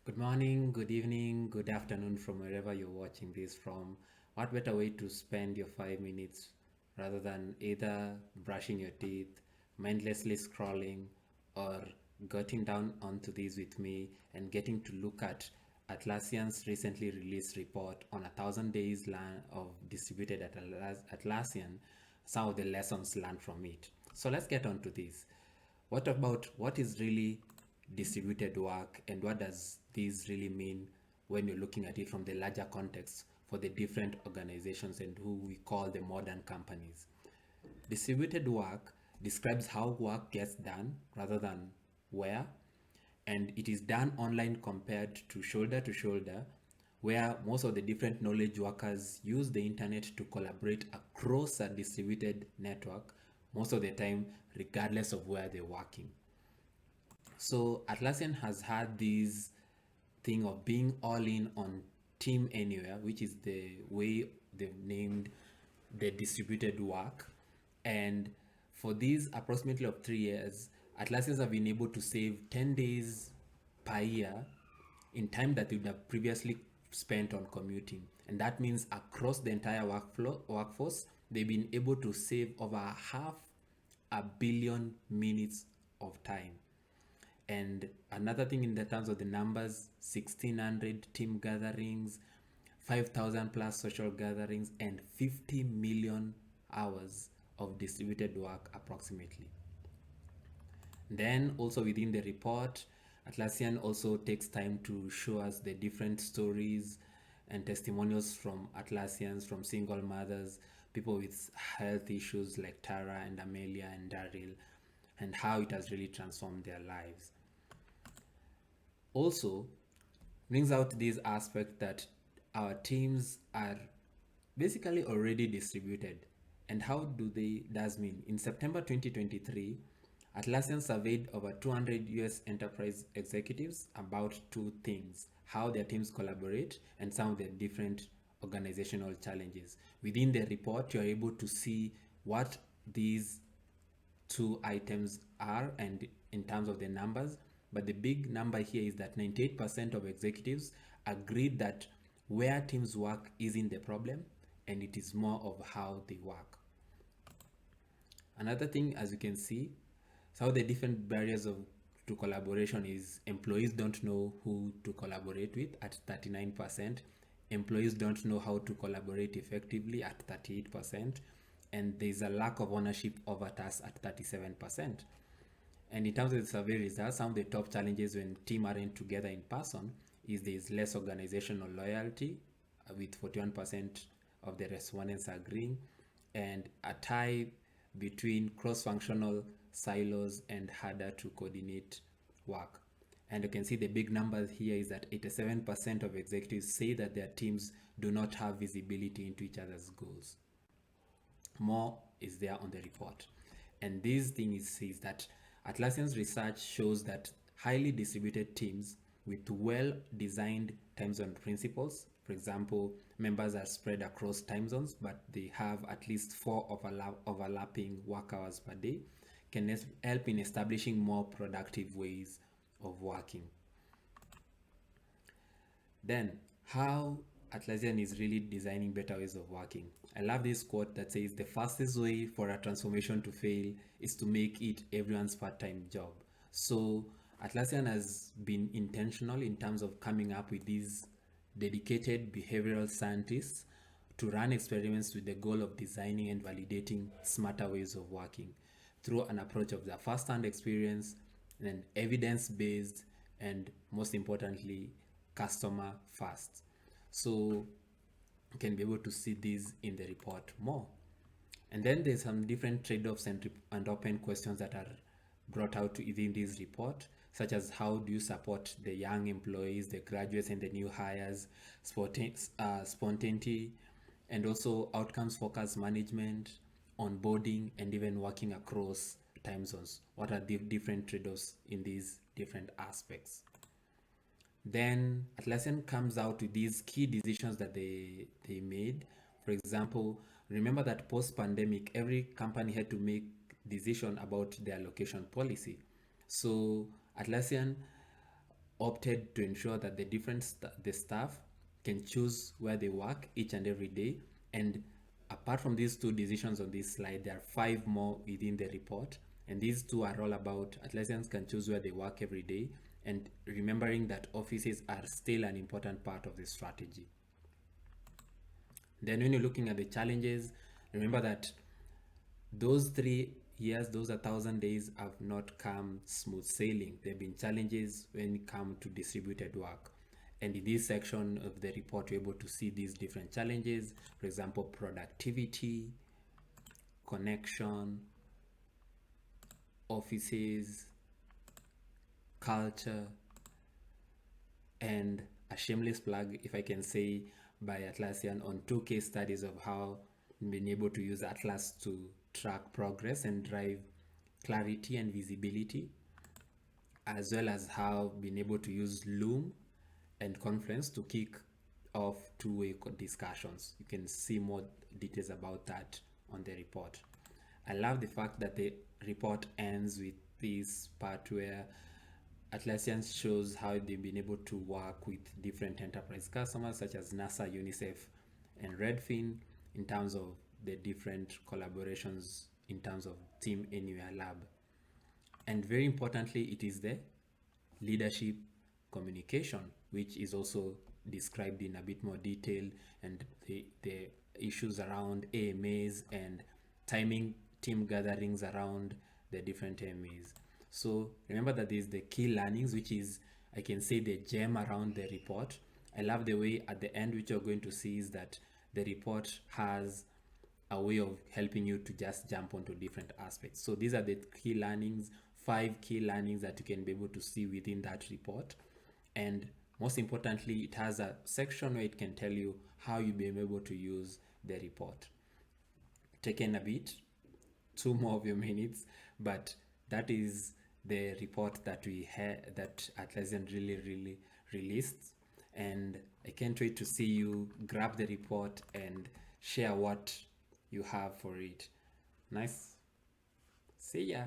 Good morning, good evening, good afternoon from wherever you're watching this from. What better way to spend your 5 minutes rather than either brushing your teeth, mindlessly scrolling, or getting down onto this with me and getting to look at Atlassian's recently released report on 1,000 days of distributed Atlassian, some of the lessons learned from it. So let's get on to this. What is really distributed work and what does this really mean when you're looking at it from the larger context for the different organizations and who we call the modern companies? Distributed work describes how work gets done rather than where, and it is done online compared to shoulder, where most of the different knowledge workers use the internet to collaborate across a distributed network most of the time, regardless of where they're working. So Atlassian has had this thing of being all in on Team Anywhere, which is the way they've named the distributed work. And for these approximately of 3 years, Atlassians have been able to save 10 days per year in time that they would have previously spent on commuting. And that means across the entire workforce, they've been able to save over 500,000,000 minutes of time. And another thing in the terms of the numbers, 1,600 team gatherings, 5,000 plus social gatherings, and 50 million hours of distributed work approximately. Then also within the report, Atlassian also takes time to show us the different stories and testimonials from Atlassians, from single mothers, people with health issues like Tara and Amelia and Daryl, and how it has really transformed their lives. Also brings out this aspect that our teams are basically already distributed. And how do they does mean? In September 2023, Atlassian surveyed over 200 US enterprise executives about two things: how their teams collaborate and some of the different organizational challenges. Within the report, you're able to see what these two items are and in terms of the numbers. But the big number here is that 98% of executives agreed that where teams work isn't the problem and it is more of how they work. Another thing, as you can see, some of the different barriers to collaboration is employees don't know who to collaborate with at 39%. Employees don't know how to collaborate effectively at 38%. And there's a lack of ownership over tasks at 37%. And in terms of the survey results, some of the top challenges when teams aren't together in person is there's less organizational loyalty, with 41% of the respondents agreeing, and a tie between cross-functional silos and harder to coordinate work. And you can see the big numbers here is that 87% of executives say that their teams do not have visibility into each other's goals. More is there on the report. And this thing is that Atlassian's research shows that highly distributed teams with well-designed time zone principles, for example, members are spread across time zones, but they have at least four overlapping work hours per day, can help in establishing more productive ways of working. Then, how Atlassian is really designing better ways of working. I love this quote that says the fastest way for a transformation to fail is to make it everyone's part-time job. So Atlassian has been intentional in terms of coming up with these dedicated behavioral scientists to run experiments with the goal of designing and validating smarter ways of working through an approach of the first-hand experience and evidence-based, and most importantly, customer first. So you can be able to see these in the report more. And then there's some different trade-offs and open questions that are brought out within this report, such as how do you support the young employees, the graduates and the new hires, spontaneity, and also outcomes focused management, onboarding, and even working across time zones. What are the different trade-offs in these different aspects? Then Atlassian comes out with these key decisions that they made. For example, remember that post-pandemic, every company had to make decision about their location policy. So Atlassian opted to ensure that the staff can choose where they work each and every day. And apart from these two decisions on this slide, there are five more within the report, and these two are all about Atlassians can choose where they work every day, and remembering that offices are still an important part of the strategy. Then when you're looking at the challenges, remember that those 3 years, those 1,000 days have not come smooth sailing. There have been challenges when it comes to distributed work. And in this section of the report, you're able to see these different challenges. For example, productivity, connection, offices, culture, and a shameless plug, if I can say, by Atlassian on 2 case studies of how being able to use Atlas to track progress and drive clarity and visibility, as well as how being able to use Loom and Confluence to kick off two-way discussions. You can see more details about that on the report. I love the fact that the report ends with this part where Atlassian shows how they've been able to work with different enterprise customers such as NASA, UNICEF, and Redfin in terms of the different collaborations in terms of Team Anywhere Lab. And very importantly, it is the leadership communication, which is also described in a bit more detail, and the issues around AMAs and timing team gatherings around the different AMAs. So remember that there's the key learnings, which is, I can say, the gem around the report. I love the way at the end, which you're going to see, is that the report has a way of helping you to just jump onto different aspects. So these are the key learnings, 5 key learnings that you can be able to see within that report. And most importantly, it has a section where it can tell you how you'll be able to use the report. Taken a bit, 2 more of your minutes, but that is the report that we had, that Atlassian really released. And I can't wait to see you grab the report and share what you have for it. Nice. See ya.